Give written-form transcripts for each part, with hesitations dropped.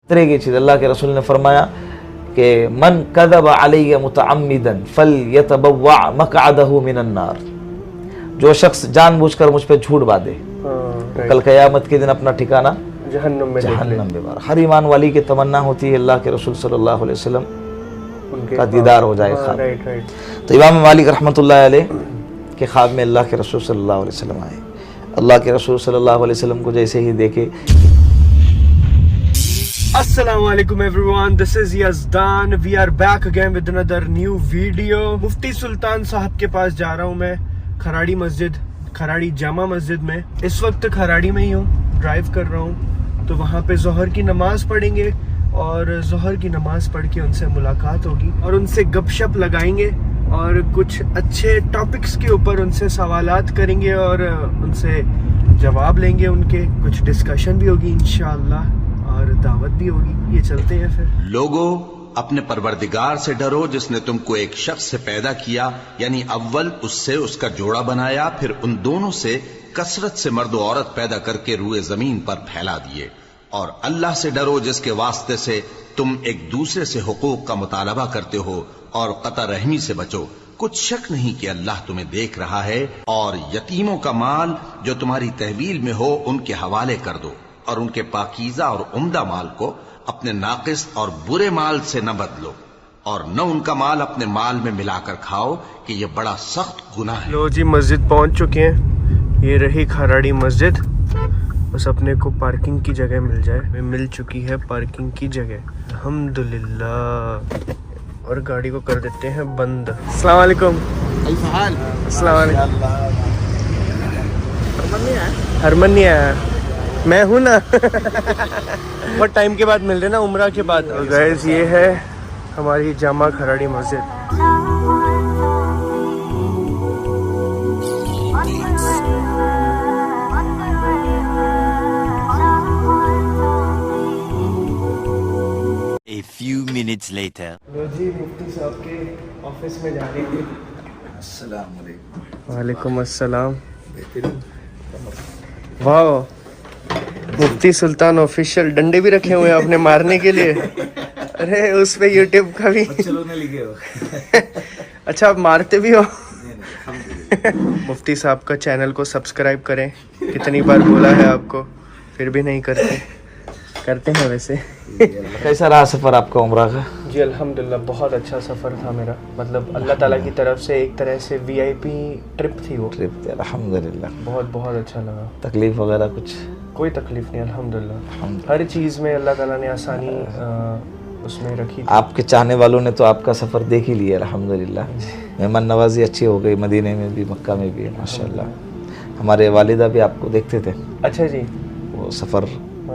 तरह की चीज़ अल्लाह के रसूल ने फरमाया कि मन कदब अलैया मुतअम्मिदन फलयतबव्वा मक़अदहु मिनन नार, जो शख्स जानबूझकर मुझ पे झूठ बांधे कल क़यामत के दिन अपना ठिकाना जहन्नम में बार। हर ईमान वाली की तमन्ना होती है अल्लाह के रसूल सल्लल्लाहु अलैहि वसल्लम का दीदार हो जाए ख्वाब। तो इमाम मालिक रहमतुल्लाह अलैह के ख्वाब में अल्लाह के रसूल सल्लल्लाहु अलैहि वसल्लम आए। अल्लाह के रसूल सल्लल्लाहु अलैहि वसल्लम को जैसे ही देखे, Assalamu alaikum everyone, this is Yazdan. We are back again with another new video. मुफ्ती सुल्तान साहब के पास जा रहा हूँ मैं, खराड़ी मस्जिद, खराड़ी जामा मस्जिद में। इस वक्त खराड़ी में ही हूँ, ड्राइव कर रहा हूँ। तो वहाँ पे जोहर की नमाज पढ़ेंगे और जोहर की नमाज पढ़ के उनसे मुलाकात होगी और उनसे गपशप लगाएंगे और कुछ अच्छे टॉपिक्स के ऊपर उनसे सवालात करेंगे और उनसे जवाब लेंगे उनके। कुछ डिस्कशन भी होगी इंशाअल्लाह और दावत भी होगी। ये चलते हैं फिर। लोगों, अपने परवरदिगार से डरो जिसने तुमको एक शख्स से पैदा किया, यानी अव्वल उससे उसका जोड़ा बनाया, फिर उन दोनों से कसरत से मर्द और औरत पैदा करके रूए जमीन पर फैला दिए। और अल्लाह से डरो जिसके वास्ते से तुम एक दूसरे से हुकूक का मुतालबा करते हो और कता रहमी से बचो। कुछ शक नहीं कि अल्लाह तुम्हें देख रहा है। और यतीमों का माल जो तुम्हारी तहवील में हो उनके हवाले कर दो और उनके पाकीज़ा और उम्दा माल को अपने नाकिस और बुरे माल से न बदलो और न उनका माल अपने माल में मिलाकर खाओ कि यह बड़ा सख्त गुनाह है। लो जी, मस्जिद पहुंच चुके हैं। ये रही खराड़ी मस्जिद। बस अपने को पार्किंग की जगह मिल जाए। मिल चुकी है पार्किंग की जगह, अल्हम्दुलिल्लाह। और गाड़ी को कर देते हैं बंद। अस्सलाम वालेकुम। अस्सलाम वालेकुम। हरमन नहीं आया, मैं हूँ ना। बहुत टाइम के बाद मिल रहे ना, उम्रा के बाद। गाइस, ये है हमारी जामा खराड़ी मस्जिद। A few minutes later. लो जी, मुफ्ती साहब के ऑफिस में जा रही थी। अस्सलाम वालेकुम। वालेकुम अस्सलाम। वाह, मुफ्ती सुल्तान ऑफिशियल। डंडे भी रखे हुए हैं आपने मारने के लिए। अरे उस पे यूट्यूब का भी लिखे हो। अच्छा, आप मारते भी हो। मुफ्ती साहब का चैनल को सब्सक्राइब करें। कितनी बार बोला है आपको, फिर भी नहीं करते। करते हैं वैसे। कैसा रहा सफ़र आपका उम्रा का? जी अल्हम्दुलिल्लाह, बहुत अच्छा सफ़र था मेरा। मतलब अल्लाह ताला की तरफ से एक तरह से VIP ट्रिप थी वो। ट्रिप थी, अल्हम्दुलिल्लाह। बहुत अच्छा लगा। तकलीफ वगैरह कुछ? कोई तकलीफ नहीं, अल्हम्दुलिल्लाह। हर चीज़ में अल्लाह ताला ने आसानी उसमें रखी थी। आपके चाहने वालों ने तो आपका सफ़र देख ही लिया अल्हम्दुलिल्लाह। मेहमान नवाजी अच्छी हो गई, मदीने में भी मक्का में भी माशाल्लाह। हमारे वालिदा भी आपको देखते थे। अच्छा जी। वो सफ़र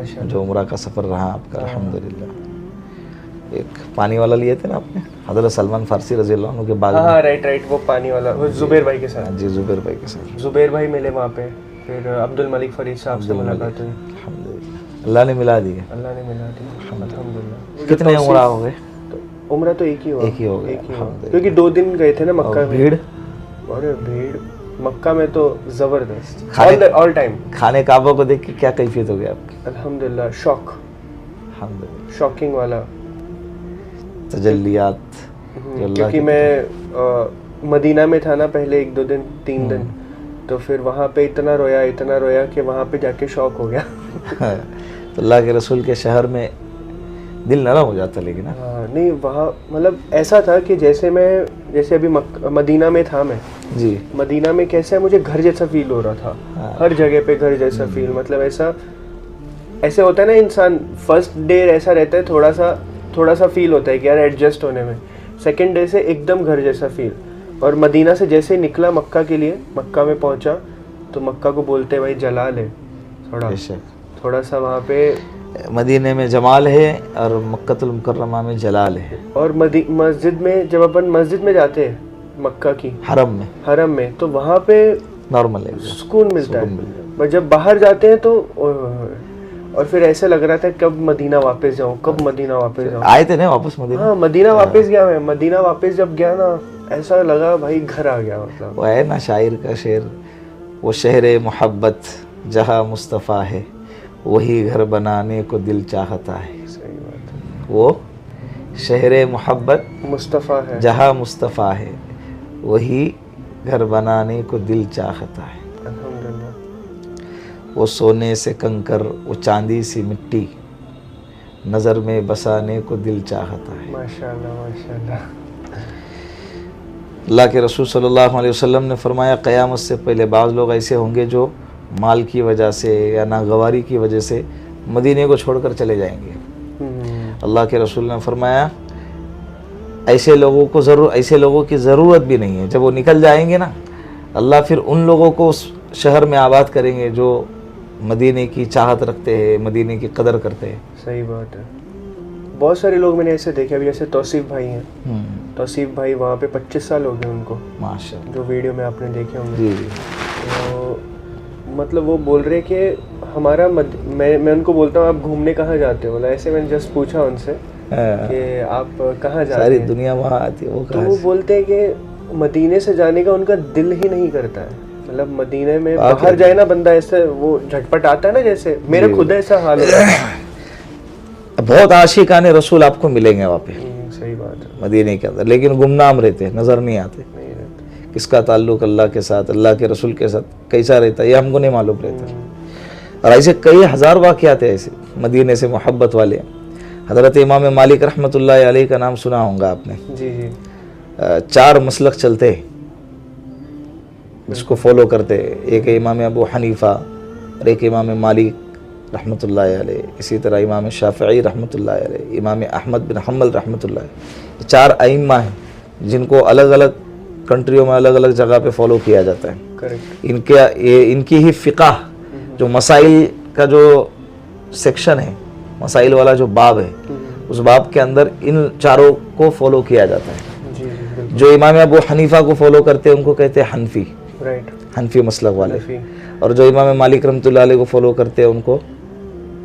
जो उम्रा का सफ़र रहा आपका अल्हम्दुलिल्लाह। एक पानी वाला लिए थे ना आपने, हज़रत सलमान फारसी रज़ी अल्लाह अन्हु के बाद। हाँ, राइट, वो पानी वाला, वो जुबैर भाई के साथ। जी, जुबैर भाई के साथ। जुबैर भाई मिले वहाँ पे, फिर अब्दुल मलिक फरीद साहब से मुलाकात हुई। अल्हम्दुलिल्लाह, अल्लाह ने मिला दी। अल्हम्दुलिल्लाह। कितने उम्रा हो गए? उम्रा तो एक ही हुआ। एक ही हो गया, क्योंकि 2 दिन गए थे ना मक्का में। भीड़? अरे भीड़ मक्का में तो जबरदस्त। All time. खाने काबा को देख के क्या कैफियत हो गया आपकी? अल्हम्दुलिल्लाह, शॉक। अल्हम्दुलिल्लाह, शॉकिंग वाला तजल्लियात। क्योंकि मैं मदीना में था ना पहले 1-2 दिन, 3 दिन, तो फिर वहाँ पे इतना रोया कि वहाँ पे जाके शॉक हो गया। तो अल्लाह के रसूल के शहर में दिल नरम हो जाता। लेकिन हाँ, नहीं वहाँ मतलब ऐसा था कि जैसे अभी मदीना में था मैं जी, मदीना में कैसा है, मुझे घर जैसा फील हो रहा था। हर जगह पे घर जैसा फील। मतलब ऐसे होता है ना, इंसान फर्स्ट डे ऐसा रहता है, थोड़ा सा फील होता है कि यार एडजस्ट होने में। सेकंड डे से एकदम घर जैसा फील। और मदीना से जैसे ही निकला मक्का के लिए, मक्का में पहुंचा तो मक्का को बोलते भाई जलाल है, थोड़ा सा वहाँ पे मदीने में जमाल है और मक्कतुल मुकर्रमा में जलाल है। और मस्जिद में, जब अपन मस्जिद में जाते हैं मक्का की हरम में तो वहाँ पे नॉर्मल है, सुकून मिलता है। पर जब बाहर जाते हैं तो और फिर ऐसे लग रहा था कब मदीना वापस जाऊँ। आए थे ना वापस मदीना? हाँ, मदीना वापस गया मैं। मदीना वापस जब गया ना, ऐसा लगा भाई घर आ गया। मतलब वो है ना शायर का शेर, वो शहर मोहब्बत जहाँ मुस्तफ़ा है, वही घर बनाने को दिल चाहता है। सही बात। वो शहर मोहब्बत मुस्तफ़ा है, जहाँ मुस्तफ़ा है, वही घर बनाने को दिल चाहता है। अल्हम्दुलिल्लाह। वो सोने से कंकर, वो चांदी सी मिट्टी, नज़र में बसाने को दिल चाहता है। माशाल्लाह माशाल्लाह। अल्लाह के रसूल सल्लल्लाहु अलैहि वसल्लम ने फरमाया, क़यामत से पहले बाज़ लोग ऐसे होंगे जो माल की वजह से या नागवारी की वजह से मदीने को छोड़कर चले जाएंगे। अल्लाह के रसूल ने फरमाया, ऐसे लोगों की ज़रूरत भी नहीं है। जब वो निकल जाएंगे ना, अल्लाह फिर उन लोगों को उस शहर में आबाद करेंगे जो मदीने की चाहत रखते हैं, मदीने की कदर करते हैं। सही बात है। बहुत सारे लोग मैंने ऐसे देखे, अभी जैसे तौसीफ भाई हैं, तौसीफ भाई वहाँ पे 25 साल हो गए उनको, माशाअल्लाह, जो वीडियो में आपने देखे होंगे। जी। तो मतलब वो बोल रहे कि हमारा मैं उनको बोलता हूँ आप घूमने कहाँ जाते हो, बोला ऐसे मैंने जस्ट पूछा उनसे कि आप कहाँ जाते सारी हैं, दुनिया वहाँ आती है, वो तो कहाँ वो से? बोलते हैं कि मदीने से जाने का उनका दिल ही नहीं करता है। मतलब मदीने में बाहर जाए ना बंदा, ऐसे वो झटपट आता है ना, जैसे मेरा खुद ऐसा हाल होता है। बहुत आशिकाने रसूल आपको मिलेंगे वहाँ पे सही बात है, मदीने के अंदर, लेकिन गुमनाम रहते हैं, नज़र नहीं आते। नहीं रहता। किसका ताल्लुक अल्लाह के साथ, अल्लाह के रसूल के साथ कैसा रहता है, ये हमको नहीं मालूम रहता। और ऐसे कई हज़ार वाक़यात हैं ऐसे मदीने से मोहब्बत वाले। हज़रत इमाम मालिक रहमतुल्लाह अलैह का नाम सुना होगा आपने। जी जी। 4 मसलक चलते हैं जिसको फॉलो करते हैं। एक है इमाम अबू हनीफ़ा, और एक इमाम मालिक रहमतुल्लाह अलैह, इसी तरह इमाम शाफ़िई रहमतुल्लाह अलैह, इमाम अहमद बिन हम्बल रहमतुल्लाह। 4 अइम्मा हैं जिनको अलग अलग कंट्रियों में अलग अलग जगह पे फॉलो किया जाता है। करेक्ट। इनकी ही फ़िक़ह जो मसाइल का जो सेक्शन है, मसाइल वाला जो बाब है, उस बाब के अंदर इन चारों को फॉलो किया जाता है। जी जी। जो इमाम अबू हनीफ़ा को फॉलो करते हैं उनको कहते हैं हनफी, राइट, हनफी मसलक वाले। हनफी। और जो इमाम मालिक रहमतुल्लाह अलैह को फॉलो करते हैं उनको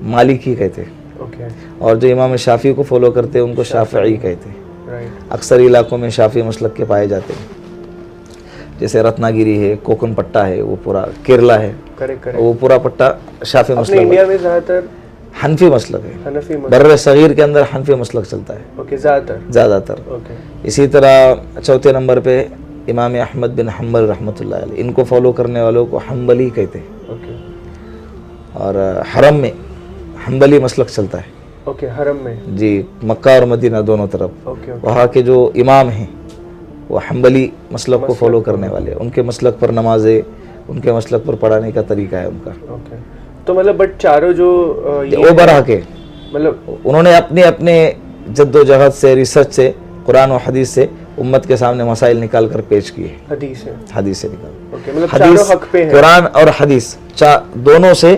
मालिकी कहते हैं। ओके। और जो इमाम शाफ़ी को फॉलो करते हैं उनको शाफ़िई कहते हैं। राइट। अक्सर इलाकों में शाफ़ी मसलक के पाए जाते हैं, जैसे रत्नागिरी है, कोकन पट्टा है, वो पूरा केरला है, करेक्ट करेक्ट। वो पूरा पट्टा शाफ़ी अपने मसलक इंडिया में ज़्यादातर हनफी मसलक है। हनफी बर्र सगीर के अंदर हनफी मसलक चलता है ओके, ज़्यादातर। ओके। इसी तरह चौथे नंबर पे इमाम अहमद बिन हम्बल रहमतुल्लाह अलैह, इनको फॉलो करने वालों को हम्बली कहते हैं। ओके। और हरम में हम्बली मसलक चलता है। ओके, हरम में। जी, मक्का और मदीना दोनों तरफ ओके ओके। वहाँ के जो इमाम हैं वो हम्बली मसलक को फॉलो करने वाले, उनके मसलक पर नमाजें, उनके मसलक पर पढ़ाने का तरीका है उनका। ओके। तो मतलब बट चारों जो वो बरह के मतलब उन्होंने अपने अपने जद्दोजहद से, रिसर्च से, कुरान और हदीस से उम्मत के सामने मसाइल निकाल कर पेश किए। हदीस है। हदीस से निकाल, ओके, मतलब चारों हक पे हैं। कुरान और हदीस दोनों से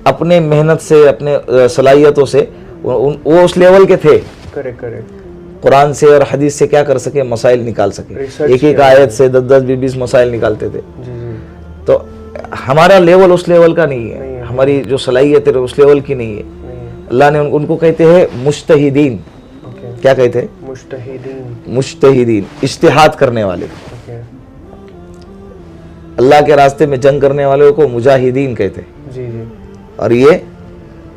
अपने मेहनत से, अपने सलाहियतों से वो उस लेवल के थे। Correct correct. कुरान से और हदीस से क्या कर सके, मसाइल निकाल सके। रिसर्च एक एक आयत से 10-10, 20-20 मसाइल निकालते थे। जी जी। तो हमारा लेवल उस लेवल का नहीं है, नहीं है। हमारी जो सलाहियत है उस लेवल की नहीं है। नहीं है। अल्लाह ने उनको कहते हैं मुज्तहिदीन। ओके। क्या कहते हैं? मुज्तहिदीन। मुज्तहिदीन, इज्तिहाद करने वाले। ओके। अल्लाह के रास्ते में जंग करने वालों को मुजाहिदीन कहते हैं। जी जी। और ये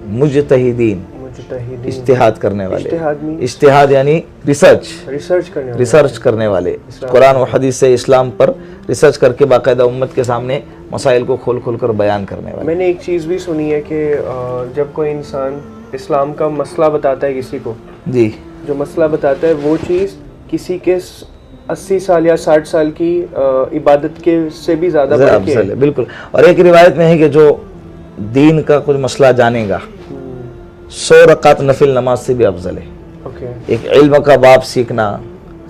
मुज्तहिदीन, मुज्तहिदीन, इज्तिहाद करने वाले। इज्तिहाद means? इज्तिहाद यानी रिसर्च रिसर्च करने वाले, इस्लाम कुरान और हदीस से इस्लाम पर रिसर्च करके बाकायदा उम्मत के सामने मसाइल को खोल खोल कर बयान करने वाले। मैंने एक चीज़ भी सुनी है कि जब कोई इंसान इस्लाम का मसला बताता है किसी को, जी, जो मसला बताता है वो चीज़ किसी के 80 साल या 60 साल की इबादत के से भी ज़्यादा बढ़ के अफजल है, बिल्कुल। और एक रिवायत में है कि जो दीन का कुछ मसला जानेगा 100 रकात नफिल नमाज से भी अफजल है। ओके। एक इल्म का बाब सीखना,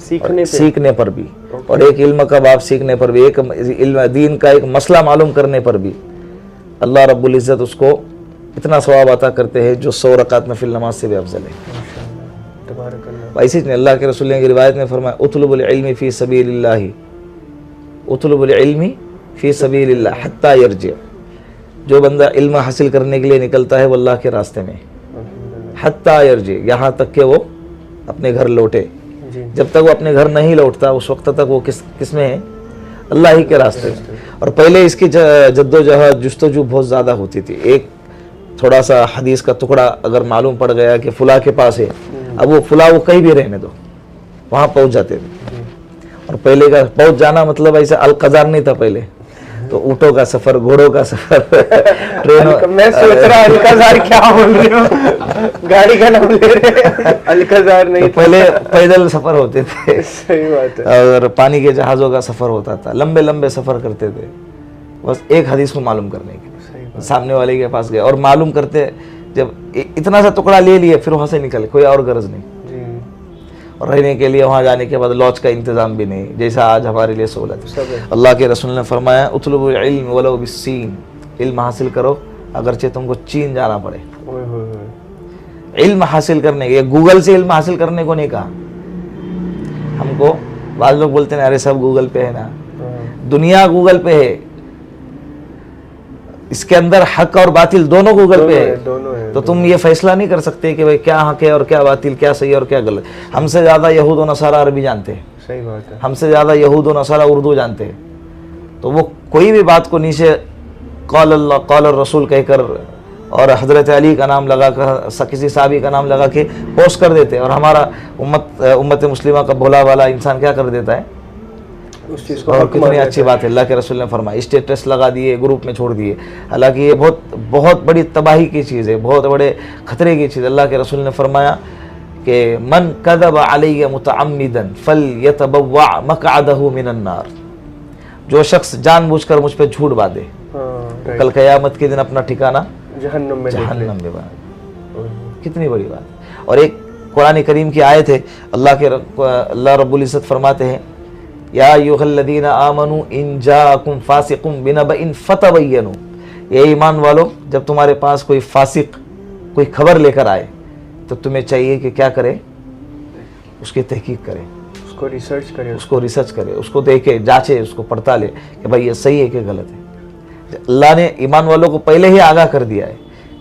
सीखने पर भी, और एक इल्म का बाब सीखने पर भी, एक इल्म दीन का एक मसला मालूम करने पर भी अल्लाह रब्बुल इज़्ज़त उसको इतना सवाब अता करते हैं जो 100 रकात नफिल नमाज से भी अफजल है। ऐसे ही अल्लाह के रसूल ने रिवायत में फरमाया, उतलुबुल इल्मी फी सबीलिल्लाह, उतलुबुल इल्मी फी सबीलिल्लाह हत्ता यरजी। जो बंदा इल्म हासिल करने के लिए निकलता है वो अल्लाह के रास्ते में, हत्ता यरजी, यहाँ तक के वो अपने घर लौटे। जब तक वो अपने घर नहीं लौटता उस वक्त तक वो किस में है? अल्लाह ही के रास्ते में। और पहले इसकी जद्दोजहद, जुस्तजू बहुत ज़्यादा होती थी। एक थोड़ा सा हदीस का टुकड़ा अगर मालूम पड़ गया कि फुला के पास है, अब वो फुला वो कहीं भी रहने दो, वहां पहुंच जाते थे। और पहले का पहुंच जाना मतलब ऐसा अलकजार नहीं था पहले, तो ऊँटों का सफर, घोड़ों का सफर, ट्रेनों। मैं सोच रहा अलकाजार क्या बोल रहे हो, गाड़ी का नाम ले रहे, अलकाजार नहीं। तो पहले पैदल सफर होते थे, सही बात है। और पानी के जहाजों का सफर होता था, लंबे लंबे सफर करते थे बस एक हदीस को मालूम करने के। सामने वाले के पास गए और मालूम करते, जब इतना सा टुकड़ा ले लिए फिर वहां से निकले, कोई और गरज नहीं। और रहने के लिए वहां जाने के बाद लॉज का इंतजाम भी नहीं, जैसा आज हमारे लिए सहूलत। अल्लाह के रसूल ने फरमाया उतलुबुल इल्म वलो बिस्सीन, इल्म हासिल करो अगरचे तुमको चीन जाना पड़े। इल्म हासिल करने के, गूगल से इल्म हासिल करने को नहीं कहा हमको। बाद लोग बोलते हैं अरे सब गूगल पे है ना, दुनिया गूगल पे है, इसके अंदर हक और बातिल दोनों गूगल पे है। तो तुम ये फैसला नहीं कर सकते कि भाई क्या हक है और क्या बातिल, क्या सही और क्या गलत। हमसे ज्यादा यहूद और नसारा अरबी जानते हैं, सही बात है। हमसे ज्यादा यहूद और नसारा उर्दू जानते हैं। तो वो कोई भी बात को नीचे कौल अल्लाह कौल रसूल कहकर और हजरत अली का नाम लगा कर, किसी साहबी का नाम लगा के पोस्ट कर देते हैं। और हमारा उम्मत मुस्लिमा का भोला वाला इंसान क्या कर देता है उस चीज को। और कितनी अच्छी बात है, अल्लाह के रसूल ने फरमाया, स्टेटस लगा दिए, ग्रुप में छोड़ दिए। हालांकि ये बहुत बहुत बड़ी तबाही की चीज़ है, बहुत बड़े खतरे की चीज़। अल्लाह के रसूल ने फरमाया कि मन कदब अलैया मुतअम्मिदन फलयतबव्वा मक़अदहु मिनन नार, जो शख्स जानबूझकर मुझ पे झूठ बांधे कल क़यामत के दिन अपना ठिकाना जहन्नम में बना। कितनी बड़ी बात। और एक कुरान करीम की आयत है, अल्लाह रब्बुल इज़्ज़त फरमाते हैं या अय्युहल्लज़ीना आमनू इन जाअकुम फासिकुम बिनबइन फतबय्यनु, ये ईमान वालो जब तुम्हारे पास कोई फासिक कोई खबर लेकर आए तो तुम्हें चाहिए कि क्या करे, उसकी तहकीक करे, उसको रिसर्च करे, उसको देखे, जांचे, उसको पड़ताले कि भाई ये सही है कि गलत है। अल्लाह ने ईमान वालों को पहले ही आगाह कर दिया है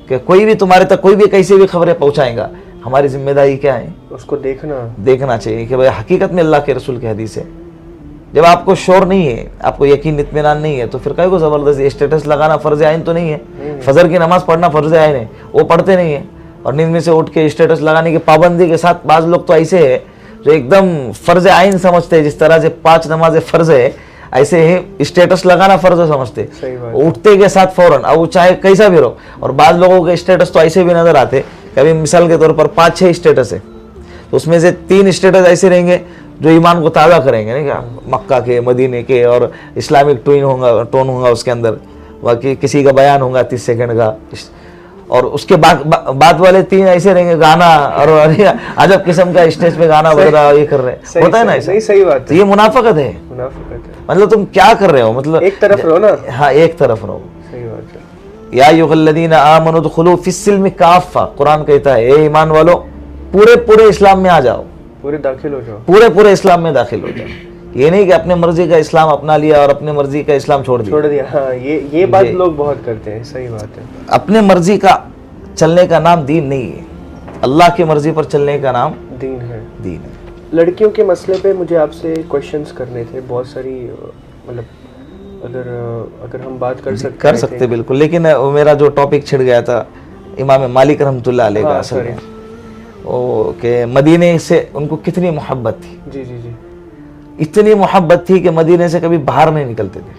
कि कोई भी तुम्हारे तक कोई भी कैसी भी खबरें पहुंचाएगा, हमारी जिम्मेदारी क्या है, उसको देखना चाहिए कि भाई हकीकत में अल्लाह के रसूल की हदीस है। जब आपको शोर नहीं है, आपको यकीन इत्मीनान नहीं है, तो फिर कहीं को जबरदस्ती स्टेटस लगाना फर्ज आइन तो नहीं है। फजर की नमाज पढ़ना फर्ज आइन है, वो पढ़ते नहीं है। और नींद में से उठ के स्टेटस लगाने की पाबंदी के साथ बाज लोग तो ऐसे है जो एकदम फर्ज आइन समझते हैं, जिस तरह से 5 नमाजें फर्ज है ऐसे ही स्टेटस लगाना फर्ज समझते, उठते के साथ फौरन, अब वो चाहे कैसा भी रहो। और बाद लोगों के स्टेटस तो ऐसे भी नजर आते, कभी मिसाल के तौर पर 5-6 स्टेटस है, तो उसमें से 3 स्टेटस ऐसे रहेंगे जो ईमान को ताज़ा करेंगे, नहीं क्या, मक्का के, मदीने के, और इस्लामिक टोन होगा उसके अंदर, बाकी किसी का बयान होगा 30 सेकंड का। और उसके बाद वाले 3 ऐसे रहेंगे गाना, और अजब किस्म का स्टेज पे गाना बज रहा, ये कर रहे हैं, होता है ना ऐसा। सही बात है। तो ये मुनाफकत है, मतलब तुम क्या कर रहे हो, मतलब एक तरफ रहो ना। हाँ, एक तरफ रहो। सही बात है। या अय्युहल्लज़ीना आमनू उदखुलू फिस्सिल्मि काफ़ा, कुरान कहता है ए ईमान वालो पूरे इस्लाम में आ जाओ, दाखिल हो जाओ, पूरे इस्लाम में दाखिल हो जाओ। ये नहीं कि अपने मर्जी का इस्लाम अपना लिया और अपने मर्जी का इस्लाम छोड़ दिया। हाँ, ये बात लोग बहुत करते हैं। सही बात है। अपने मर्जी का चलने का नाम दीन नहीं है, अल्लाह की मर्जी पर चलने का नाम दीन है। लड़कियों के मसले पे मुझे आपसे क्वेश्चंस करने थे, बहुत सारी, मतलब अगर हम बात कर सकते बिल्कुल। लेकिन मेरा जो टॉपिक छिड़ गया था इमाम मालिक रहमतुल्लाह अलैह का, असल में वो के मदीने से उनको कितनी मोहब्बत थी। जी। इतनी मोहब्बत थी कि मदीने से कभी बाहर नहीं निकलते थे,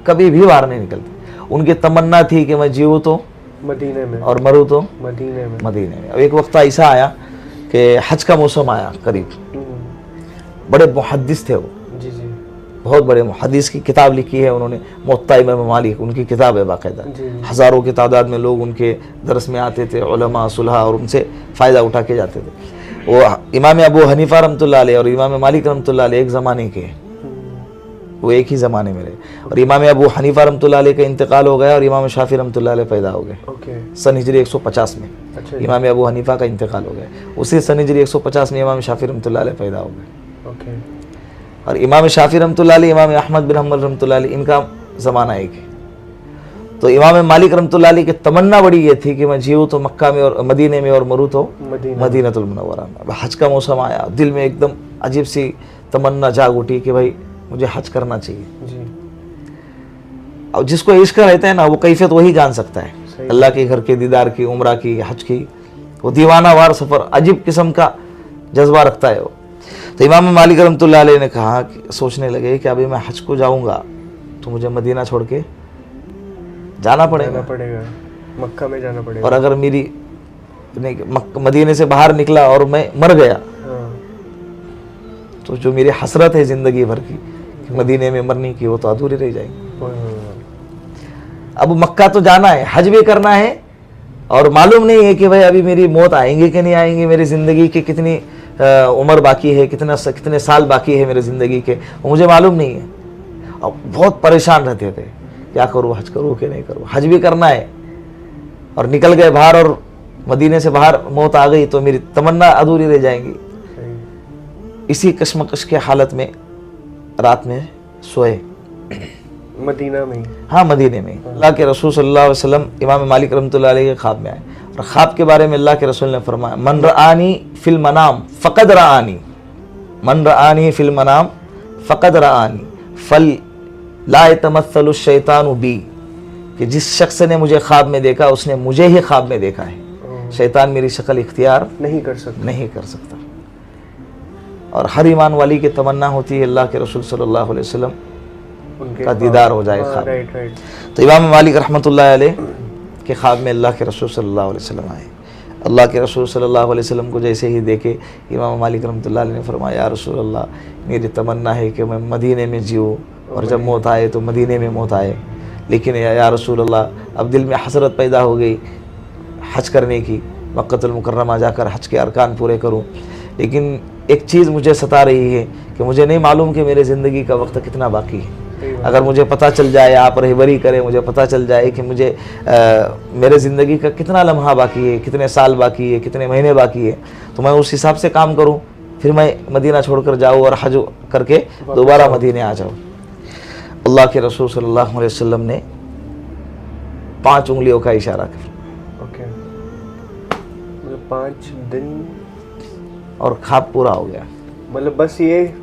कभी भी बाहर नहीं निकलते। उनकी तमन्ना थी कि मैं जीऊँ तो मदीने में और मरूँ तो मदीने में। अब एक वक्त ऐसा आया कि हज का मौसम आया करीब, बड़े मुहद्दिस थे वो, बहुत बड़े मुहद्दिस की किताब लिखी है उन्होंने, मुअत्ता इमाम मालिक, उनकी किताब है बाकायदा। हज़ारों की तादाद में लोग उनके दरस में आते थे, उलमा सुलहा, और उनसे फ़ायदा उठा के जाते थे। वो इमाम अबू हनीफा रहमतुल्लाह अलैह और इमाम मालिक रहमतुल्लाह अलैह एक ज़माने के, वो एक ही ज़माने में रहे। और इमाम अबू हनीफा रहमतुल्लाह अलैह का इंतकाल हो गया और इमाम शाफी रहमतुल्लाह अलैह पैदा हो गए सन हिजरी 150 में। इमाम अबू हनीफा का इंतकाल हो गया, उसी सन हिजरी 150 में इमाम शाफी रहमतुल्लाह अलैह पैदा हो गए। और इमाम शाफी रहमतुल्लाह अलैह, इमाम अहमद बिन हम्बल रहमतुल्लाह अलैह, इनका ज़माना एक है। तो इमाम मालिक रहमतुल्लाह अलैह की तमन्ना बड़ी ये थी कि मैं जीऊँ तो मक्का में और मदीने में, और मरूँ तो मदीनतुल मुनव्वरा में। अब हज का मौसम आया, दिल में एकदम अजीब सी तमन्ना जाग उठी कि भाई मुझे हज करना चाहिए। अब जिसको इश्क रहता है ना, वो कैफियत वही जान सकता है, अल्लाह के घर के दीदार की, उम्रा की, हज की। वो दीवानावार सफ़र, अजीब किस्म का जज्बा रखता है वो। तो इमाम मालिक रहमतुल्लाह अलैह ने कहा कि सोचने लगे कि अभी मैं हज को जाऊंगा तो मुझे मदीना छोड़ के जाना पड़ेगा, मक्का में जाना पड़ेगा। और अगर मेरी मदीने से बाहर निकला और मैं मर गया तो जो मेरी हसरत है ज़िंदगी भर की मदीने में मरने की, वो तो अधूरी रह जाएगी। अब मक्का तो जाना है, हज भी करना है, और मालूम नहीं है कि भाई अभी मेरी मौत आएंगी कि नहीं आएंगी, मेरी ज़िंदगी की कितनी उम्र बाकी है, कितने साल बाकी है मेरी ज़िंदगी के, वो मुझे मालूम नहीं है। अब बहुत परेशान रहते थे, क्या करूँ, हज करूँ कि नहीं करूँ। हज भी करना है और निकल गए बाहर और मदीने से बाहर मौत आ गई तो मेरी तमन्ना अधूरी रह जाएंगी। इसी कश्मकश के हालत में रात में सोए मदीना में। हाँ, मदीने में। अल्लाह के रसूल सल्लल्लाहु अलैहि वसल्लम इमाम मालिक रहमतुल्लाह अलैह के ख्वाब में आए, और ख्वाब के बारे में अल्लाह के रसूल ने फरमाया, मन रआनी फिल मनाम फ़क़द रआनी, मन रआनी फिल मनाम फ़क़द रआनी फल ला यतमस्सलु शैतानु बी, कि जिस शख्स ने मुझे ख्वाब में देखा उसने मुझे ही ख्वाब में देखा है, शैतान मेरी शक्ल इख्तियार नहीं कर सकता। और हर ईमान वाली की तमन्ना होती है अल्लाह के रसूल सल्लल्लाहु अलैहि वसल्लम का दीदार हो जाए ख्वाब। तो इमाम मालिक रहमतुल्लाह अलैह के ख्वाब में अल्लाह के रसूल सल्लल्लाहु अलैहि वसल्लम आए। अल्लाह के रसूल सल्लल्लाहु अलैहि वसल्लम को जैसे ही देखे, इमाम मालिक रहमतुल्लाह अलैह ने फरमाया, या रसूल अल्लाह, मेरी तमन्ना है कि मैं मदीने में जीऊँ और जब मौत आए तो मदीने में मौत आए, लेकिन या रसूल अल्लाह, अब दिल में हसरत पैदा हो गई हज करने की, मक्कतुल मुकर्रमा जाकर हज के अरकान पूरे करूँ, लेकिन एक चीज़ मुझे सता रही है कि मुझे नहीं मालूम कि मेरे ज़िंदगी का वक्त कितना बाकी है। अगर मुझे पता चल जाए, आप रहबरी करें, मुझे पता चल जाए कि मुझे मेरे ज़िंदगी का कितना लम्हा बाकी है, कितने साल बाकी है, कितने महीने बाकी है, तो मैं उस हिसाब से काम करूं, फिर मैं मदीना छोड़कर जाऊं और हज करके दोबारा मदीने आ जाऊं। अल्लाह के रसूल सल्लल्लाहु अलैहि वसल्लम ने 5 उंगलियों का इशारा किया, 5 दिन, और ख्वाब पूरा हो गया। मतलब बस ये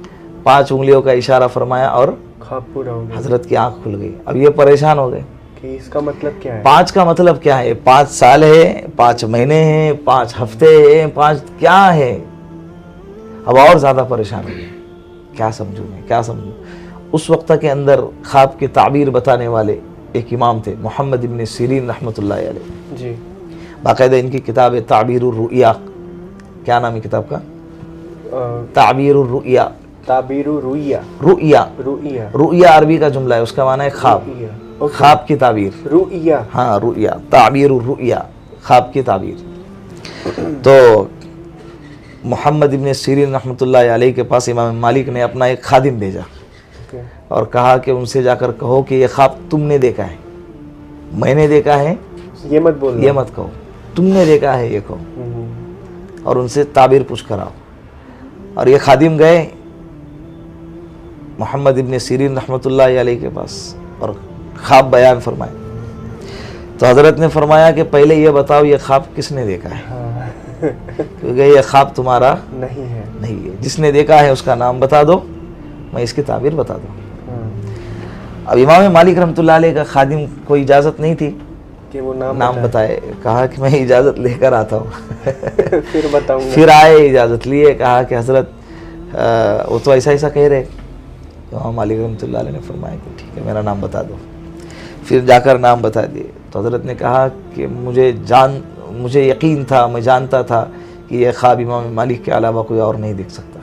5 उंगलियों का इशारा फरमाया और ख्वाब पूरा हो गया। हजरत की आंख खुल गई। अब ये परेशान हो गए कि इसका मतलब क्या है, 5 का मतलब क्या है, 5 साल है, 5 महीने हैं, 5 हफ्ते हैं, 5 क्या है। अब और ज्यादा परेशान हो गए, क्या समझूं मैं, क्या समझूं। उस वक्त के अंदर ख्वाब की ताबीर बताने वाले एक इमाम थे, मोहम्मद इब्न सीरीन रहमतुल्लाह अलैह जी। बाकायदा इनकी किताब है ताबीरुर रुया। क्या नाम है किताब का? ताबीरुर रुया। ताबीरुर रुया। रुया रुया रुया अरबी का जुमला है, उसका माना है ख्वाब, ख्वाब की ताबीर। रुया, हाँ रुया, ताबीरुर रुया, ख्वाब की ताबीर। तो मोहम्मद इब्न सीरीन रहमतुल्लाह अलैह के पास इमाम मालिक ने अपना एक खादिम भेजा और कहा कि उनसे जाकर कहो कि ये ख्वाब तुमने देखा है, मैंने देखा है ये मत बोलो, ये मत कहो, तुमने देखा है ये कहो, और उनसे ताबीर पूछ कर आओ। और ये खादिम गए मोहम्मद इब्न सीरीन रहमतुल्लाह अलैह के पास और ख्वाब बयान फरमाए। तो हज़रत ने फरमाया कि पहले ये बताओ ये ख्वाब किसने देखा है, क्योंकि ये ख्वाब तुम्हारा नहीं है, जिसने देखा है उसका नाम बता दो, मैं इसकी ताबीर बता दूँ। अब इमाम मालिक रहमतुल्लाह अलैह का खादिम को इजाज़त नहीं थी कि वो नाम बताए। कहा कि मैं इजाज़त लेकर आता हूँ फिर बताऊंगा। फिर आए, इजाज़त लिए, कहा कि हज़रत वो तो ऐसा कह रहे। इमाम मालिक रहमतुल्लाह अलैह ने फरमाया कि ठीक है, मेरा नाम बता दो। फिर जाकर नाम बता दिए। तो हज़रत ने कहा कि मुझे यकीन था, मैं जानता था कि यह ख्वाब इमाम मालिक के अलावा कोई और नहीं देख सकता,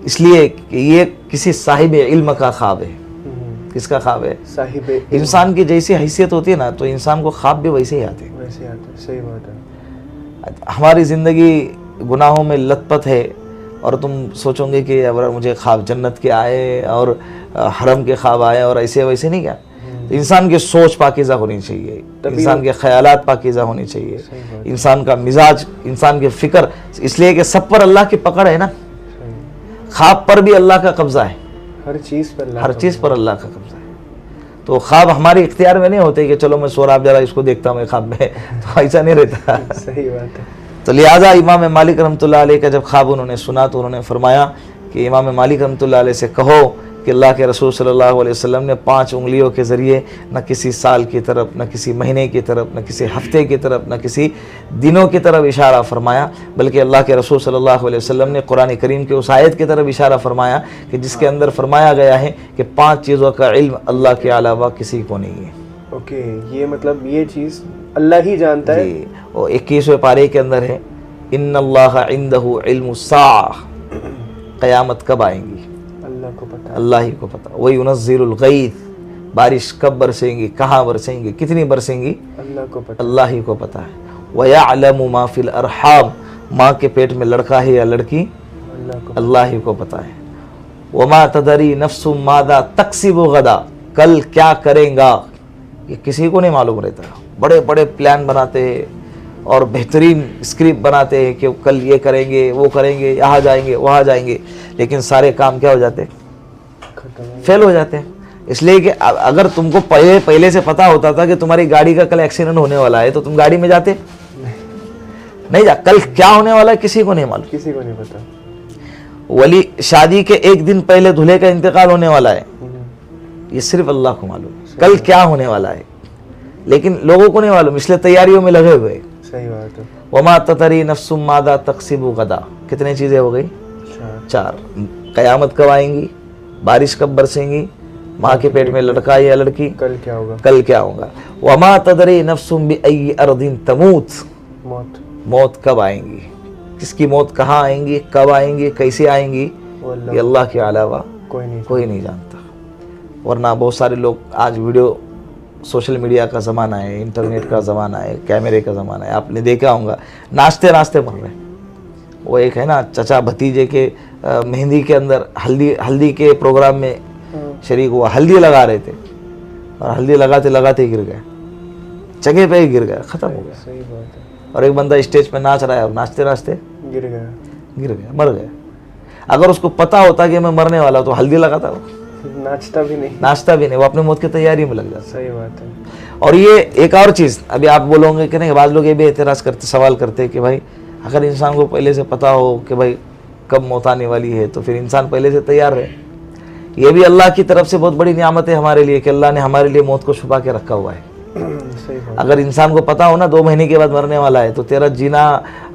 इसलिए कि ये किसी साहिब इल्म का ख्वाब है। किसका ख्वाब है? साहिब। इंसान की जैसी हैसियत होती है ना, तो इंसान को ख्वाब भी वैसे ही आते हैं। सही बात है। हमारी ज़िंदगी गुनाहों में लथपथ है और तुम सोचोगे कि अगर मुझे ख्वाब जन्नत के आए और हरम के ख्वाब आए और ऐसे वैसे नहीं, क्या इंसान की सोच पाकीज़ा होनी चाहिए, इंसान के ख्यालात पाकीज़ा होनी चाहिए, इंसान का मिजाज, इंसान की फ़िक्र। इसलिए कि सब पर अल्लाह की पकड़ है ना, ख्वाब पर भी अल्लाह का कब्ज़ा है, हर चीज़ पर अल्लाह का कब्ज़ा है। तो ख्वाब हमारे इख्तियार में नहीं होते कि चलो मैं सो रहा जरा इसको देखता हूँ ख्वाब में, तो ऐसा नहीं रहता। सही बात है। तो लिहाजा इमाम मालिक रहमतुल्लाह अलैह का जब ख्वाब उन्होंने सुना तो उन्होंने फरमाया कि इमाम मालिक रहमतुल्लाह अलैह से कहो कि अल्लाह के रसूल सल्लल्लाहु अलैहि वसल्लम ने 5 उंगलियों के ज़रिए न किसी साल की तरफ, न किसी महीने की तरफ, न किसी हफ्ते की तरफ, न किसी दिनों की तरफ इशारा फरमाया, बल्कि अल्लाह के रसूल सल्लल्लाहु अलैहि वसल्लम ने कुरान करीम के उस आयत की तरफ इशारा फरमाया कि जिसके अंदर फरमाया गया है कि 5 चीज़ों का इल्म अल्लाह के अलावा किसी को नहीं है। ओके, ये मतलब ये चीज़ अल्लाह ही जानता है। जी, और 21वें पारे के अंदर है इन्नल्लाह इंदहु इल्मुस्साअह, क़यामत कब आएंगी अल्लाह को पता है। अल्लाह ही को पता। वही युनज़्ज़िलुल गैथ, बारिश कब बरसेंगी, कहाँ बरसेंगी, कितनी बरसेंगी, अल्लाह को पता अल्लाह ही को पता है। व यअलमु मा फिल अरहाम, माँ के पेट में लड़का है या लड़की, अल्लाह ही को पता है। वमा तदरी नफ्सुम मादा तक्सिबु गदा, कल क्या करेगा ये किसी को नहीं मालूम रहता। बड़े बड़े प्लान बनाते हैं और बेहतरीन स्क्रिप्ट बनाते हैं कि कल ये करेंगे, वो करेंगे, यहाँ जाएंगे, वहाँ जाएंगे, लेकिन सारे काम क्या हो जाते हैं, फेल हो जाते हैं। इसलिए कि अगर तुमको पहले से पता होता था कि तुम्हारी गाड़ी का कल एक्सीडेंट होने वाला है तो तुम गाड़ी में जाते नहीं जा। कल क्या होने वाला है किसी को नहीं मालूम, किसी को नहीं पता। वली शादी के एक दिन पहले दूल्हे का इंतकाल होने वाला है, ये सिर्फ अल्लाह को मालूम कल क्या होने वाला है, लेकिन लोगों को नहीं मालूम, इसलिए तैयारियों में लगे हुए। सही बात है। वमा ततरी नफ्सुम मादा तक्सिबु गदा, कितनी चीजें हो गई, 4। कयामत कब आएंगी, बारिश कब बरसेंगी, माँ के पेट में लड़का या लड़की, कल क्या होगा, कल क्या होगा। वमा तदरी नफ्सुम बिअय्यि अर्दिन तमूत, मौत कब आएंगी, किसकी मौत कहाँ आएंगी, कब आएंगी, कैसे आएंगी, ये अल्लाह के अलावा कोई नहीं जानता। वरना बहुत सारे लोग आज वीडियो, सोशल मीडिया का ज़माना है, इंटरनेट का ज़माना है, कैमरे का ज़माना है, आपने देखा होगा नाचते नाचते मर रहे हैं। वो एक है ना चचा भतीजे के मेहंदी के अंदर हल्दी के प्रोग्राम में शरीक हुआ, हल्दी लगा रहे थे और हल्दी लगाते लगाते गिर गए, जगह पे ही गिर गया, ख़त्म हो गया। सही बात है। और एक बंदा स्टेज पे नाच रहा है और नाचते नाचते गिर गया, मर गया। अगर उसको पता होता कि मैं मरने वाला तो हल्दी लगाता, वो नाचता भी नहीं, वो अपने मौत की तैयारी में लग जाता। सही बात है। और ये एक और चीज़, अभी आप बोलोगे कि नहीं, बाद लोग ये भी एतराज़ करते, सवाल करते कि भाई अगर इंसान को पहले से पता हो कि भाई कब मौत आने वाली है तो फिर इंसान पहले से तैयार रहे। ये भी अल्लाह की तरफ से बहुत बड़ी नियामत है हमारे लिए कि अल्लाह ने हमारे लिए मौत को छुपा के रखा हुआ है। अगर इंसान को पता हो ना 2 महीने के बाद मरने वाला है तो तेरा जीना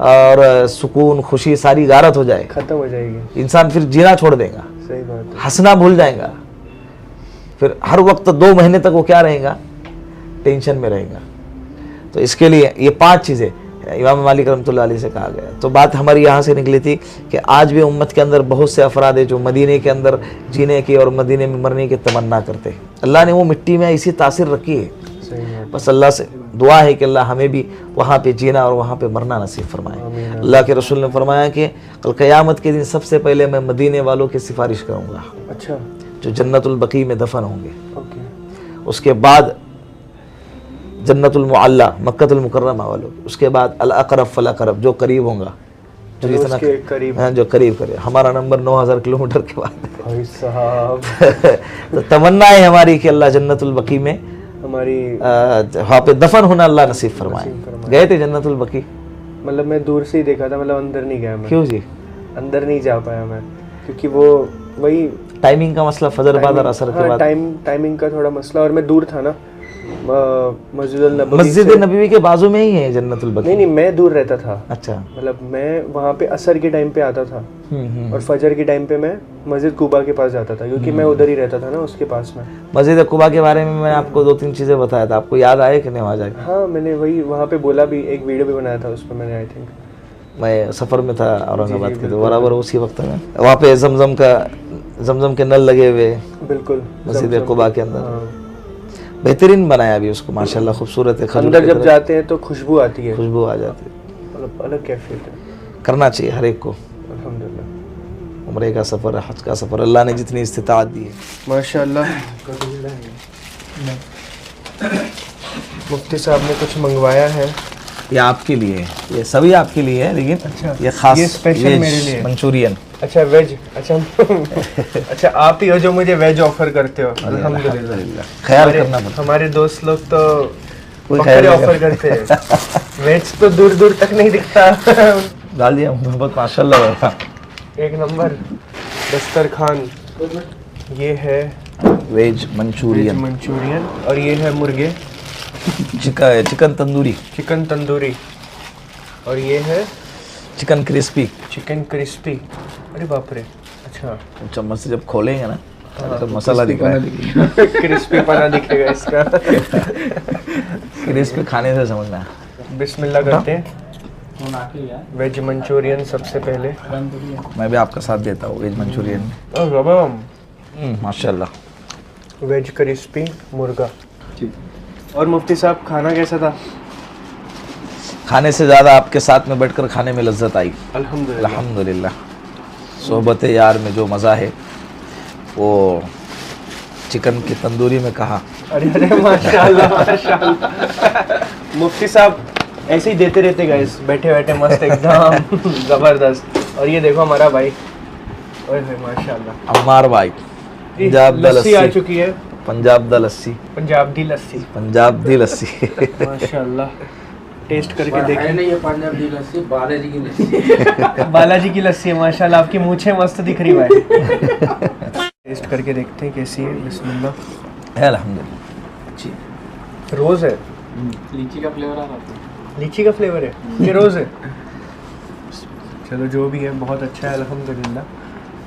और सुकून खुशी सारी गारत हो जाए, खत्म हो जाएगी, इंसान फिर जीना छोड़ देगा। सही बात है। हंसना भूल जाएगा, फिर हर वक्त 2 महीने तक वो क्या रहेगा, टेंशन में रहेगा। तो इसके लिए ये 5 चीज़ें इमाम मालिक रहमतुल्लाह अलैह से कहा गया। तो बात हमारी यहाँ से निकली थी कि आज भी उम्मत के अंदर बहुत से अफराद है जो मदीने के अंदर जीने की और मदीने में मरने की तमन्ना करते हैं। अल्लाह ने वो मिट्टी में ऐसी तासीर रखी है, बस अल्लाह से दुआ है कि अल्लाह हमें भी वहाँ पे जीना और वहाँ पे मरना नसीब फरमाए। अल्लाह के रसूल ने फरमाया कि कल क़यामत के दिन सबसे पहले मैं मदीने वालों की सिफारिश करूँगा, अच्छा, जो जन्नतुल बकी में दफन होंगे। उसके बाद जन्नतुल मुअल्ला मक्कतुल मुकर्रमा वालों, उसके बाद अल अक़रब फल अक़रब, जो करीब होगा, जो जितना करीब, हाँ, जो करीब करे। हमारा नंबर 9000 किलोमीटर के बाद भाई साहब। तो तमन्ना है हमारी कि अल्लाह जन्नतुल बकी में हमारी वहाँ पे दफन होना अल्लाह नसीब फरमाए। गए थे जन्नतुल बकी? मतलब मैं दूर से ही देखा था, मतलब अंदर नहीं गया मैं। क्यों जी? अंदर नहीं जा पाया मैं, क्योंकि वो वही टाइमिंग का मसला, फजर बाद और असर के बाद टाइमिंग का थोड़ा मसला, और मैं दूर था ना, मस्जिद नबवी के बाजू में ही है जन्नतुल बकी। नहीं, मैं दूर रहता था। अच्छा, मतलब मैं वहाँ पे असर के टाइम पे आता था और फजर के टाइम पे मैं मस्जिद कुबा के पास जाता था, क्योंकि मैं उधर ही रहता था ना, उसके पास में। मस्जिद कुबा के बारे में मैंने आपको 2-3 चीजें बताया था, आपको याद आए कि नहीं? वहाँ जाके हाँ, मैंने वही वहाँ पे बोला भी, एक वीडियो भी बनाया था उस पर मैंने। आई थिंक मैं सफ़र में था औरंगाबाद के, तो बराबर उसी वक्त में वहाँ पे जमजम के नल लगे हुए, बिल्कुल मस्जिद कुबा के अंदर बेहतरीन बनाया भी उसको, माशाल्लाह खूबसूरत है। अंदर जब जाते हैं तो खुशबू आती है, खुशबू आ जाती है, मतलब अलग कैफियत है। करना चाहिए हर एक को, अल्हम्दुलिल्लाह। उम्रे का सफ़र, हज का सफ़र, अल्लाह ने जितनी इस्तिताअत दी है माशाल्लाह। मुफ्ती साहब ने कुछ मंगवाया है, ये आपके लिए, ये सभी आपके लिए है, लेकिन अच्छा, ये खास, ये स्पेशल मेरे लिए मंचूरियन। अच्छा, वेज, अच्छा। अच्छा, आप ही हो जो मुझे वेज ऑफर करते हो, अल्हम्दुलिल्लाह। ख्याल करना पड़ता, हमारे दोस्त लोग तो बकरे ऑफर करते हैं, वेज तो दूर दूर तक नहीं दिखता। डाल दिया बहुत, माशाल्लाह। एक नंबर दस्तरखान। ये है वेज मंचूरियन, मंचूरियन, और ये है मुर्गे चिकन तंदूरी, चिकन तंदूरी, और ये है चिकन क्रिस्पी। Chicken crispy. अरे बाप रे, अच्छा चम्मच से जब खोलेंगे ना तो मसाला दिख रहा है, क्रिस्पी पना दिखेगा इसका। क्रिस्पी खाने से समझना। बिस्मिल्लाह करते हैं। वेज मंचूरियन सबसे पहले। मैं भी आपका साथ देता हूँ वेज मंचूरियन में। माशाल्लाह। वेज क्रिस्पी मुर्गा। और मुफ्ती साहब खाना कैसा था? खाने से ज़्यादा आपके साथ में बैठकर खाने में लज्जत आई। अल्हम्दुलिल्लाह। अल्हम्दुलिल्लाह। सोहबत यार में जो मज़ा है वो चिकन की तंदूरी में कहा। अरे अरे माशाल्लाह माशाल्लाह। मुफ्ती साहब ऐसे ही देते रहते गाइस, बैठे बैठे मस्त एकदम जबरदस्त। और ये देखो हमारा भाई, ओए होए माशाल्लाह, अम्मार भाई। पंजाब दा लस्सी आ लस्सी, चुकी है, पंजाब दा लस्सी, पंजाब दी लस्सी। पंजाब दी लस्सी। माशाल्लाह, टेस्ट करके देखिए। नहीं, ये पंजाब दी लस्सी बालाजी की लस्सी। बालाजी की लस्सी है माशाल्लाह, आपकी मूंछें मस्त दिख रही भाई। टेस्ट करके देखते हैं कैसी है। बिस्मिल्लाह। है अल्हम्दुलिल्लाह अच्छी। रोज है, लीची का फ्लेवर आ रहा है। लीची का फ्लेवर है, ये रोज है। चलो जो भी है बहुत अच्छा है अल्हम्दुलिल्लाह।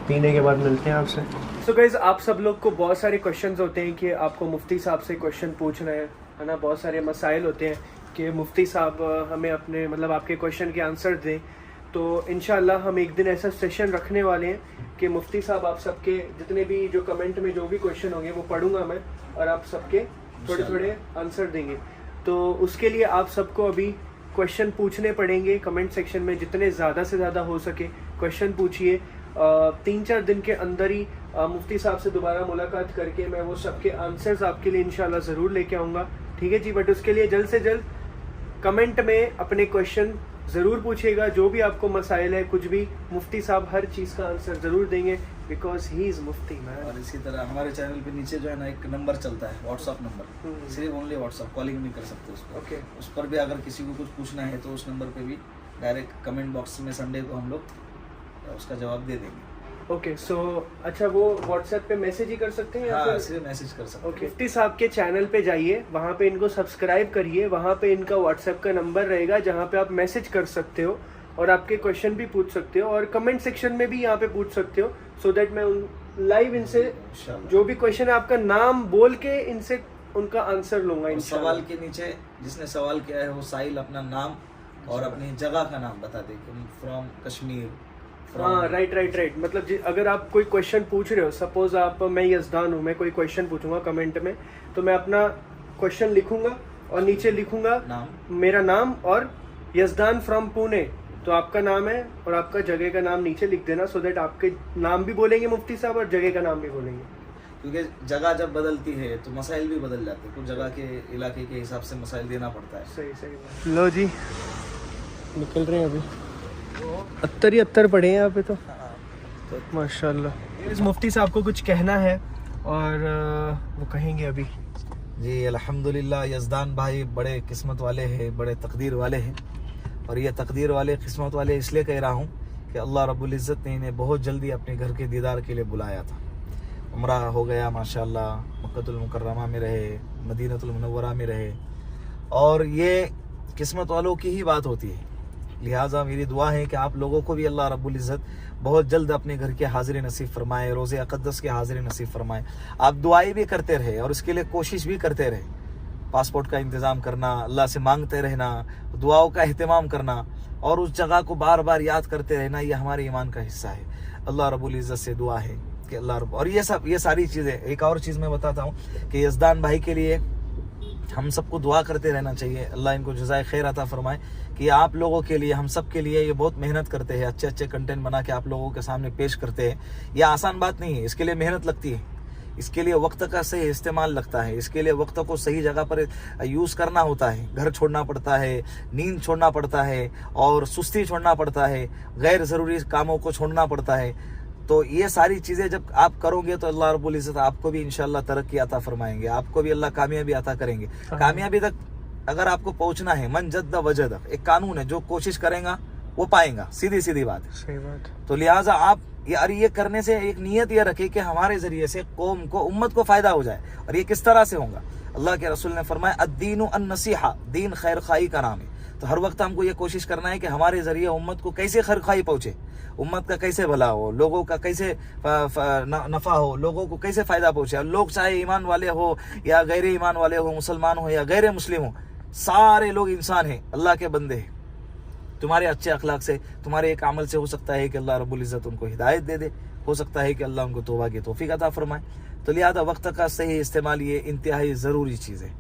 पीने के बाद मिलते हैं आपसे। सो गाइस, आप सब लोग को बहुत सारे क्वेश्चंस होते हैं कि आपको मुफ्ती साहब से क्वेश्चन पूछना है ना। बहुत सारे मसाइल होते हैं कि मुफ्ती साहब हमें अपने मतलब आपके क्वेश्चन के आंसर दें। तो इंशाल्लाह हम एक दिन ऐसा सेशन रखने वाले हैं कि मुफ्ती साहब आप सबके जितने भी जो कमेंट में जो भी क्वेश्चन होंगे वो पढ़ूंगा मैं, और आप सबके थोड़े थोड़े आंसर देंगे। तो उसके लिए आप सबको अभी क्वेश्चन पूछने पड़ेंगे कमेंट सेक्शन में, जितने ज़्यादा से ज़्यादा हो सके क्वेश्चन पूछिए। 3-4 दिन के अंदर ही मुफ्ती साहब से दोबारा मुलाकात करके मैं वो सबके आंसर्स आपके लिए इंशाल्लाह ज़रूर लेके आऊँगा, ठीक है जी। बट उसके लिए जल्द से जल्द कमेंट में अपने क्वेश्चन ज़रूर पूछिएगा, जो भी आपको मसाइल है कुछ भी, मुफ्ती साहब हर चीज़ का आंसर ज़रूर देंगे, because he is Mufti man. और इसी तरह हमारे चैनल पे नीचे जो है ना एक नंबर चलता है, व्हाट्सअप नंबर, सिर्फ ओनली व्हाट्सअप, कॉलिंग नहीं कर सकते उस पर। ओके, उस पर भी अगर किसी को कुछ पूछना है तो उस नंबर पे भी डायरेक्ट कमेंट बॉक्स में संडे को हम लोग उसका जवाब दे देंगे। ओके। सो अच्छा, वो व्हाट्सएप पे मैसेज ही कर सकते हैं या हाँ, फिर? सिर्फ मैसेज कर सकते ओके। मुफ्ती साहब के चैनल पे जाइए, वहाँ पे इनको सब्सक्राइब करिए, वहाँ पे इनका व्हाट्सएप का नंबर रहेगा जहाँ पे आप मैसेज कर सकते हो और आपके क्वेश्चन भी पूछ सकते हो, और कमेंट सेक्शन में भी यहाँ पे पूछ सकते हो, सो दैट मैं लाइव इनसे इंशाल्लाह। जो भी क्वेश्चन है आपका नाम बोल के इनसे उनका आंसर लूंगा और इंशाल्लाह। सवाल के नीचे जिसने सवाल किया है वो साहिल अपना नाम और अपनी जगह का नाम बता दे कि फ्रॉम कश्मीर। हाँ, राइट। मतलब अगर आप कोई क्वेश्चन पूछ रहे हो, सपोज आप, मैं यज़दान हूँ, मैं कोई क्वेश्चन पूछूंगा कमेंट में, तो मैं अपना क्वेश्चन लिखूंगा और नीचे लिखूंगा मेरा नाम और यज़दान फ्रॉम पुणे, तो आपका नाम है और आपका जगह का नाम नीचे लिख देना, सो दैट आपके नाम भी बोलेंगे मुफ्ती साहब और जगह का नाम भी बोलेंगे। क्योंकि जगह जब बदलती है तो मसाइल भी बदल जाते हैं, कुछ जगह के इलाके के हिसाब से मसाइल देना पड़ता है। सही। लो जी, निकल रहे हैं अभी। अत्तर ही अत्तर पड़े हैं यहाँ पे तो माशाल्लाह। इस मुफ्ती साहब को कुछ कहना है और वो कहेंगे अभी। जी अल्हम्दुलिल्लाह, यज़दान भाई बड़े किस्मत वाले हैं, बड़े तकदीर वाले हैं। और ये तकदीर वाले, किस्मत वाले इसलिए कह रहा हूँ कि अल्लाह रब्बुल इज़्ज़त ने इन्हें बहुत जल्दी अपने घर के दीदार के लिए बुलाया था। उम्रा हो गया माशाल्लाह, मक्कतुल मुकर्रमा में रहे, मदीनतुल मुनव्वरा में रहे, और ये किस्मत वालों की ही बात होती है। लिहाजा मेरी दुआ है कि आप लोगों को भी अल्लाह रब्बुल इज़्ज़त बहुत जल्द अपने घर के हाज़िरी नसीब फरमाए, रोज़े अक़दस के हाज़िरी नसीब फरमाए। आप दुआएं भी करते रहे और उसके लिए कोशिश भी करते रहे, पासपोर्ट का इंतज़ाम करना, अल्लाह से मांगते रहना, दुआओं का अहतमाम करना और उस जगह को बार बार याद करते रहना, ये हमारे ईमान का हिस्सा है। अल्लाह रब्बुल इज़्ज़त से दुआ है कि अल्लाह रब, और ये सारी चीज़ें। एक और चीज़ मैं बताता हूँ कि यज़दान भाई के लिए हम सबको दुआ करते रहना चाहिए, अल्लाह इनको जज़ाए खैर अता फरमाए कि आप लोगों के लिए, हम सब के लिए ये बहुत मेहनत करते हैं, अच्छे अच्छे कंटेंट बना के आप लोगों के सामने पेश करते हैं। ये आसान बात नहीं है, इसके लिए मेहनत लगती है, इसके लिए वक्त का सही इस्तेमाल लगता है, इसके लिए वक्त को सही जगह पर यूज़ करना होता है। घर छोड़ना पड़ता है, नींद छोड़ना पड़ता है, और सुस्ती छोड़ना पड़ता है, गैर ज़रूरी कामों को छोड़ना पड़ता है। तो ये सारी चीज़ें जब आप करोगे तो अल्लाह रब्बुल इज़्ज़त आपको भी इंशाल्लाह तरक्की अता फरमाएंगे, आपको भी अल्लाह कामयाबी अता करेंगे। कामयाबी तक अगर आपको पहुंचना है, मन जद्द वजद, एक कानून है, जो कोशिश करेगा वो पाएगा, सीधी सीधी बात है। सही बात। तो लिहाजा आप यार ये करने से एक नीयत ये रखे कि हमारे जरिए से कौम को, उम्मत को फायदा हो जाए। और ये किस तरह से होगा? अल्लाह के रसूल ने फरमाया अद्दीनु अन-नसीहा, दीन खैर खाई का नाम है। तो हर वक्त हमको ये कोशिश करना है कि हमारे जरिए उम्मत को कैसे खैर खाई पहुंचे, उम्मत का कैसे भला हो, लोगों का कैसे नफ़ा हो, लोगों को कैसे फ़ायदा पहुंचे। लोग चाहे ईमान वाले हो या गैर ईमान वाले हो, मुसलमान हो या गैर मुस्लिम हो, सारे लोग इंसान हैं, अल्लाह के बंदे हैं। तुम्हारे अच्छे अखलाक से, तुम्हारे एक अमल से हो सकता है कि अल्लाह रब्बुल इज़्ज़त उनको हिदायत दे दे, हो सकता है कि अल्लाह उनको तौबा की तौफीक अता फरमाए। तो लिहाजा वक्त का सही इस्तेमाल ये इंतहाई ज़रूरी चीज़ है।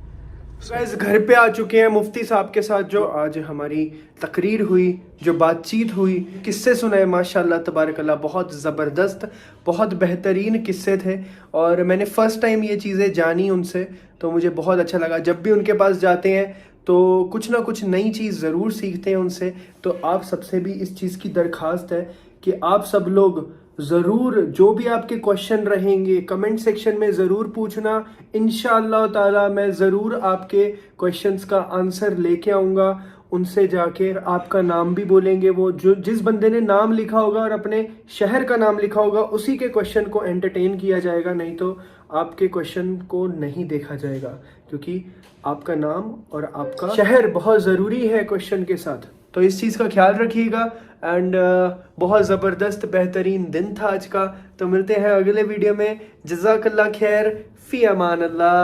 गाइस घर पे आ चुके हैं मुफ्ती साहब के साथ। जो आज हमारी तकरीर हुई, जो बातचीत हुई, किस्से सुनाए माशाल्लाह तबारकल्लाह, बहुत ज़बरदस्त, बहुत बेहतरीन किस्से थे। और मैंने फ़र्स्ट टाइम ये चीज़ें जानी उनसे, तो मुझे बहुत अच्छा लगा। जब भी उनके पास जाते हैं तो कुछ ना कुछ नई चीज़ ज़रूर सीखते हैं उनसे। तो आप सबसे भी इस चीज़ की दरख्वास्त है कि आप सब लोग ज़रूर जो भी आपके क्वेश्चन रहेंगे कमेंट सेक्शन में ज़रूर पूछना। इंशाअल्लाह ताला मैं ज़रूर आपके क्वेश्चंस का आंसर लेके आऊँगा। उनसे जाके आपका नाम भी बोलेंगे, वो जो जिस बंदे ने नाम लिखा होगा और अपने शहर का नाम लिखा होगा उसी के क्वेश्चन को एंटरटेन किया जाएगा, नहीं तो आपके क्वेश्चन को नहीं देखा जाएगा, क्योंकि आपका नाम और आपका शहर बहुत ज़रूरी है क्वेश्चन के साथ। तो इस चीज़ का ख्याल रखिएगा। एंड बहुत ज़बरदस्त बेहतरीन दिन था आज का। तो मिलते हैं अगले वीडियो में। जज़ाकल्लाह खैर, फ़ी अमान अल्लाह।